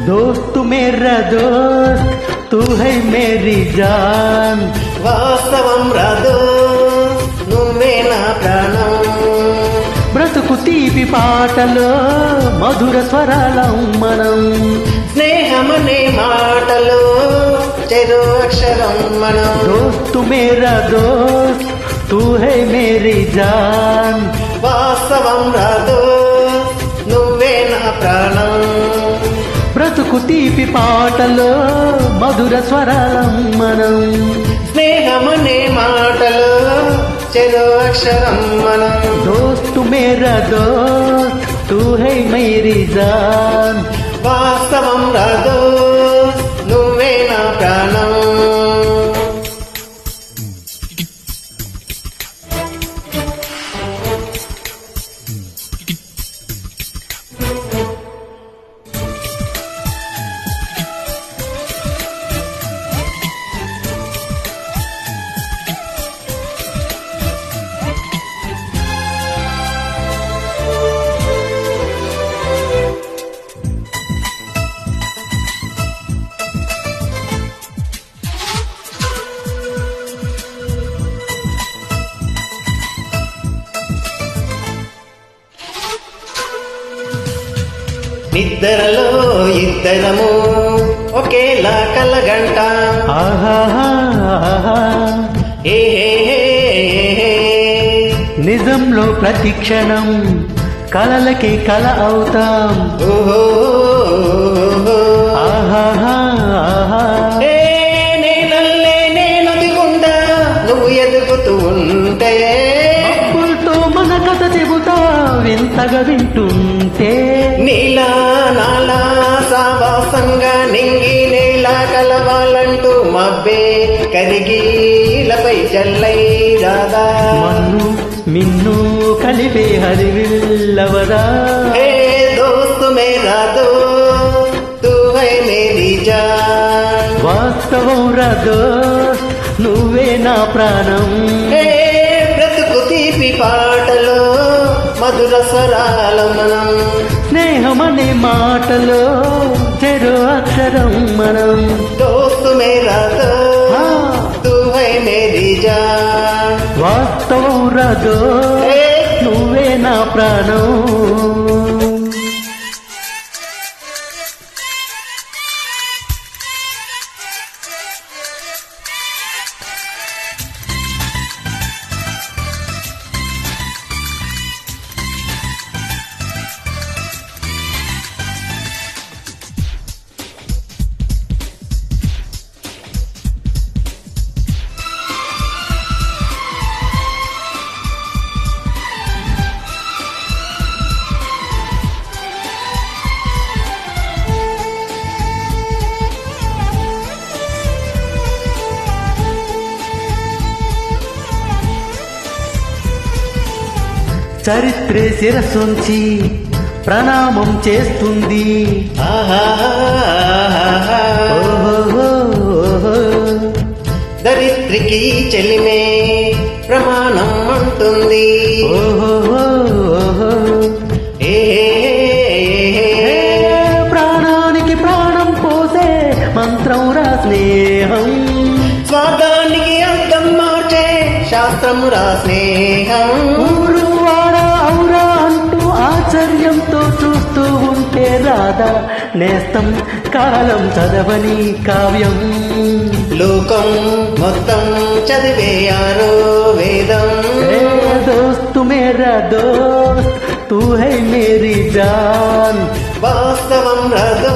दोस्त मेरा दोस्त तू है मेरी जान వాస్తవం రాదు నువ్వే నా ప్రాణం బ్రతుకు తీపి పాటలో మధుర స్వరాలం మనం స్నేహమనే మాటలో చెరు అక్షరం మనం दोस्त मेरा दोस्त तू है मेरी जान వాస్తవం రాదు నువ్వే నా ప్రాణం బ్రతుకు తీపి పాటలో మధుర స్వరాలం మనం స్నేహమనే మాటలో చెరు అక్షరం మనం दोस्त मेरा दोस्त तू है मेरी जान వాస్తవం రాదు నువ్వే నా ప్రాణం నిద్రలో ఇద్దరము ఒకేలా కలగంట ఆహాహా ఏ నిజంలో ప్రతి క్షణం కలలకి కల అవుతాం ఓహో ఆహాహా నేనల్లే నేనదిగుండా నువ్వు ఎదుగుతూ ఉంటే మబ్బులతో మన కథ చెబుతా వింతగా వింటుంటే నీలా నాలా సావాసంగా నింగి నేల కలవాలంటూ మబ్బే కరిగీలపై జల్లై రాదా మన్ను మిన్ను కలిపే హరివిల్లవదా ఏ దోస్తు మేరా దోస్త్ తూ హై మేరీ జాన్ వాస్తవం రదో నువ్వే నా ప్రాణం ఏ బ్రతుకు తీపి పాటలో మధుర స్వరాల మనం స్నేహమనే మాటలో చెరు అక్షరం మనం దోస్తు మేరా దోస్త్ తూ హై మేరీ జాన్ వాస్తవం రదో నువ్వే నా ప్రాణం చరిత్రే శిరస్సుంచి ప్రణామం చేస్తుంది ఓహోహోహో. దరిద్రికి చెలిమే ప్రమాణం అంటుంది ఓహోహోహో. ఏ ప్రాణానికి ప్రాణం పోసే మంత్రం రా స్నేహం స్వార్థానికి అర్థం మార్చే శాస్త్రం రా స్నేహం ఊరు వాడ ఔరా అంటూ ఆశ్చర్యంతో చూస్తూ ఉంటే రాదా నేస్తం కాలం చదవని కావ్యం లోకం మొత్తం చదివేయారో వేదం ఏ దోస్తు మేరా దోస్త్ తూ హై మేరీ జాన్ వాస్తవం రదో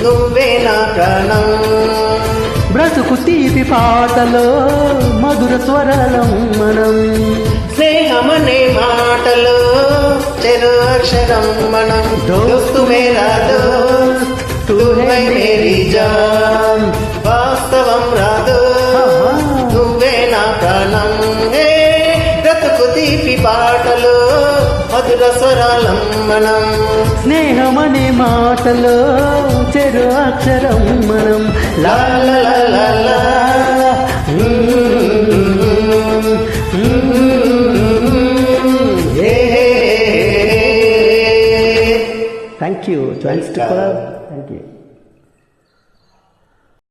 నువ్వే నా ప్రాణం బ్రతుకు తీపి పాటలో మధుర స్వరాలం మనం. స్నేహమనే మాటలో చెరు అక్షరం మనం. దోస్తు మేరా దోస్త్ తూ హై మేరీ జాన్. వాస్తవం రాదు నువ్వే నా ప్రాణం. బ్రతుకు తీపి పాటలో మధుర స్వరాలం మనం. స్నేహమనే మాటలో చెరు అక్షరం మనం. లా లా లా లా లా. Thank you. Journalist Club. Thank you.